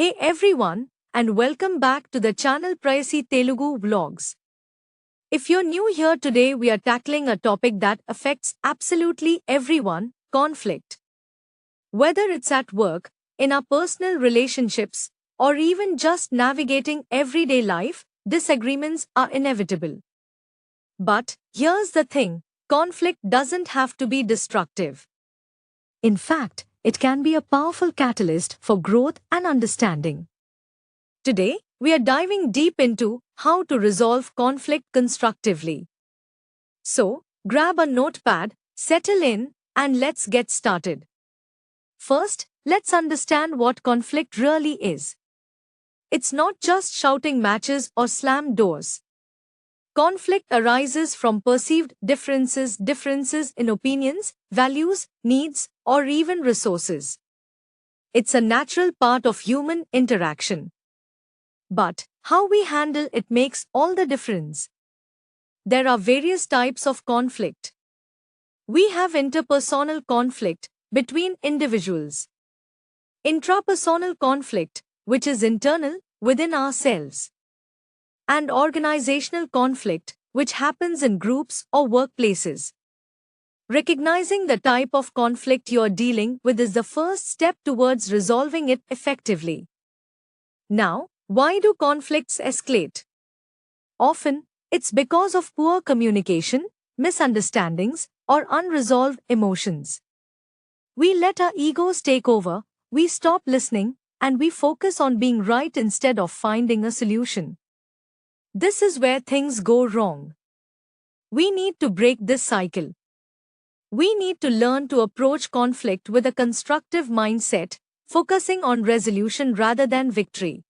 Hey everyone, and welcome back to the channel Prayasi Telugu Vlogs. If you're new here today, we are tackling a topic that affects absolutely everyone: conflict. Whether it's at work, in our personal relationships, or even just navigating everyday life, disagreements are inevitable. But here's the thing: conflict doesn't have to be destructive. In fact, it can be a powerful catalyst for growth and understanding. Today, we are diving deep into how to resolve conflict constructively. So, grab a notepad, settle in, and let's get started. First, let's understand what conflict really is. It's not just shouting matches or slammed doors. Conflict arises from perceived differences in opinions, values, needs, or even resources. It's a natural part of human interaction. But how we handle it makes all the difference. There are various types of conflict. We have interpersonal conflict between individuals, intrapersonal conflict, which is internal within ourselves, and organizational conflict, which happens in groups or workplaces. Recognizing the type of conflict you're dealing with is the first step towards resolving it effectively. Now, why do conflicts escalate? Often, it's because of poor communication, misunderstandings, or unresolved emotions. We let our egos take over, we stop listening, and we focus on being right instead of finding a solution. This is where things go wrong. We need to break this cycle. We need to learn to approach conflict with a constructive mindset, focusing on resolution rather than victory.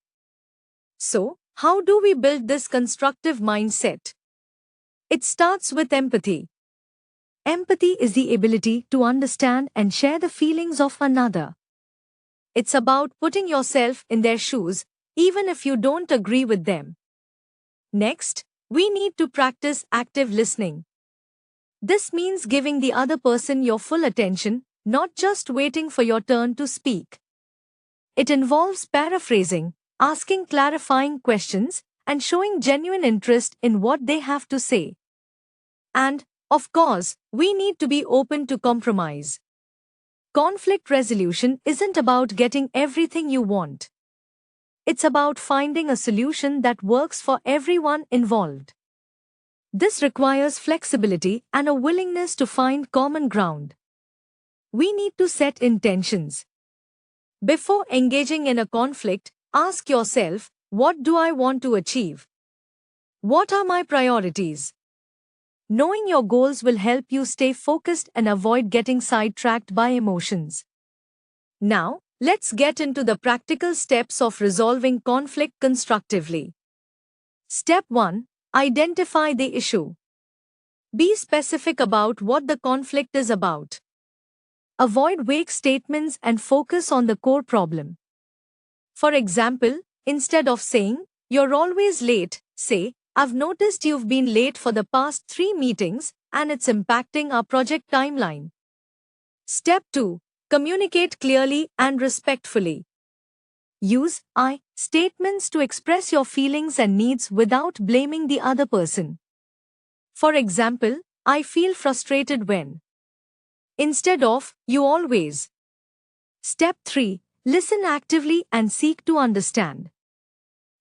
So, how do we build this constructive mindset? It starts with empathy. Empathy is the ability to understand and share the feelings of another. It's about putting yourself in their shoes, even if you don't agree with them. Next, we need to practice active listening. This means giving the other person your full attention, not just waiting for your turn to speak. It involves paraphrasing, asking clarifying questions, and showing genuine interest in what they have to say. And, of course, we need to be open to compromise. Conflict resolution isn't about getting everything you want. It's about finding a solution that works for everyone involved. This requires flexibility and a willingness to find common ground. We need to set intentions. Before engaging in a conflict, ask yourself, what do I want to achieve? What are my priorities? Knowing your goals will help you stay focused and avoid getting sidetracked by emotions. Now, let's get into the practical steps of resolving conflict constructively. Step 1. Identify the issue. Be specific about what the conflict is about. Avoid vague statements and focus on the core problem. For example, instead of saying, "You're always late," say, "I've noticed you've been late for the past 3 meetings, and it's impacting our project timeline." Step 2. Communicate clearly and respectfully. Use I statements to express your feelings and needs without blaming the other person. For example, "I feel frustrated when," instead of "you always." Step 3. Listen actively and seek to understand.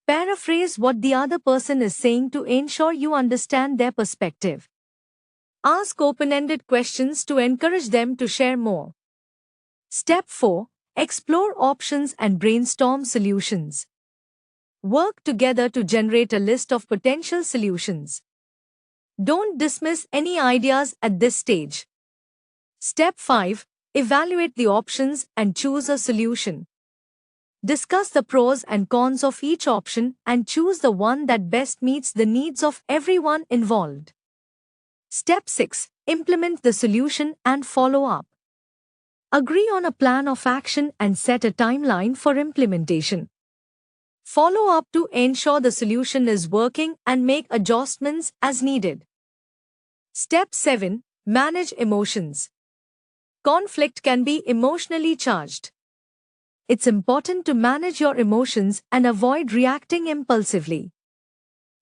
Paraphrase what the other person is saying to ensure you understand their perspective. Ask open-ended questions to encourage them to share more. Step 4. Explore options and brainstorm solutions. Work together to generate a list of potential solutions. Don't dismiss any ideas at this stage. Step 5. Evaluate the options and choose a solution. Discuss the pros and cons of each option and choose the one that best meets the needs of everyone involved. Step 6. Implement the solution and follow up. Agree on a plan of action and set a timeline for implementation. Follow up to ensure the solution is working and make adjustments as needed. Step 7. Manage emotions. Conflict can be emotionally charged. it's important to manage your emotions and avoid reacting impulsively.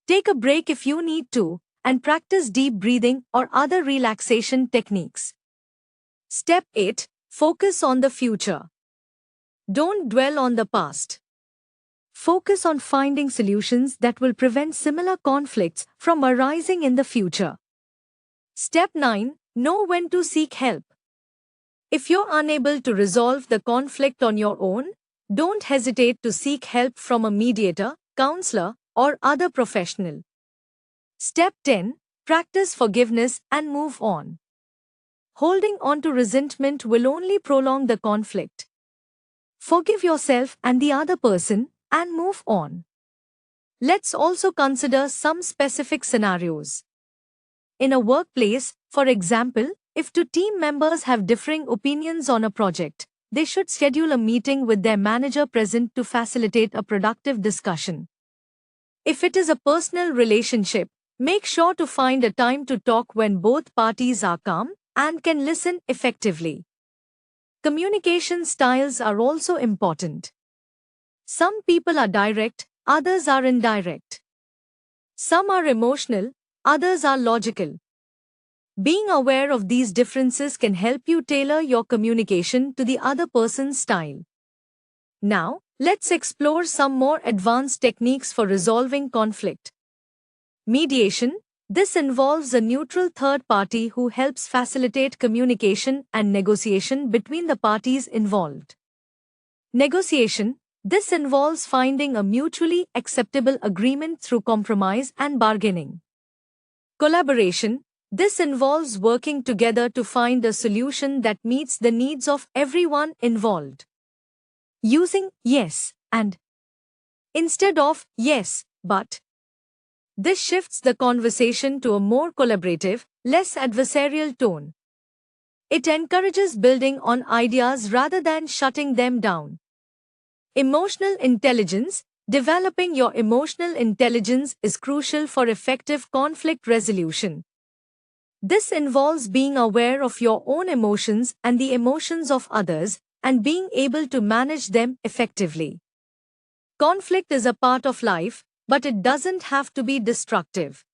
Take a break if you need to, and practice deep breathing or other relaxation techniques. Step 8. Focus on the future. Don't dwell on the past. Focus on finding solutions that will prevent similar conflicts from arising in the future. Step 9. Know when to seek help. If you're unable to resolve the conflict on your own, don't hesitate to seek help from a mediator, counselor, or other professional. Step 10. Practice forgiveness and move on. Holding on to resentment will only prolong the conflict. Forgive yourself and the other person and move on. Let's also consider some specific scenarios. In a workplace, for example, if two team members have differing opinions on a project, they should schedule a meeting with their manager present to facilitate a productive discussion. If it is a personal relationship, make sure to find a time to talk when both parties are calm and can listen effectively. Communication styles are also important. Some people are direct, others are indirect. Some are emotional, others are logical. Being aware of these differences can help you tailor your communication to the other person's style. Now, let's explore some more advanced techniques for resolving conflict. Mediation. This involves a neutral third party who helps facilitate communication and negotiation between the parties involved. Negotiation. This involves finding a mutually acceptable agreement through compromise and bargaining. Collaboration. This involves working together to find a solution that meets the needs of everyone involved. Using yes and instead of yes, but. This shifts the conversation to a more collaborative, less adversarial tone. It encourages building on ideas rather than shutting them down. Emotional intelligence. Developing your emotional intelligence is crucial for effective conflict resolution. This involves being aware of your own emotions and the emotions of others, and being able to manage them effectively. Conflict is a part of life, but it doesn't have to be destructive.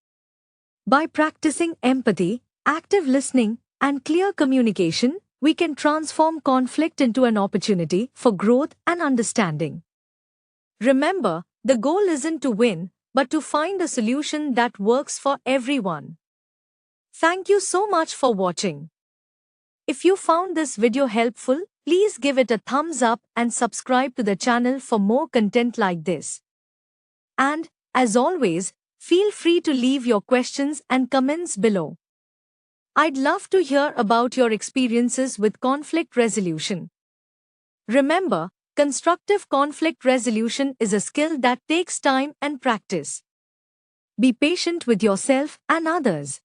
By practicing empathy, active listening, and clear communication, we can transform conflict into an opportunity for growth and understanding. Remember, the goal isn't to win, but to find a solution that works for everyone. Thank you so much for watching. If you found this video helpful, please give it a thumbs up and subscribe to the channel for more content like this. And, as always, feel free to leave your questions and comments below. I'd love to hear about your experiences with conflict resolution. Remember, constructive conflict resolution is a skill that takes time and practice. Be patient with yourself and others.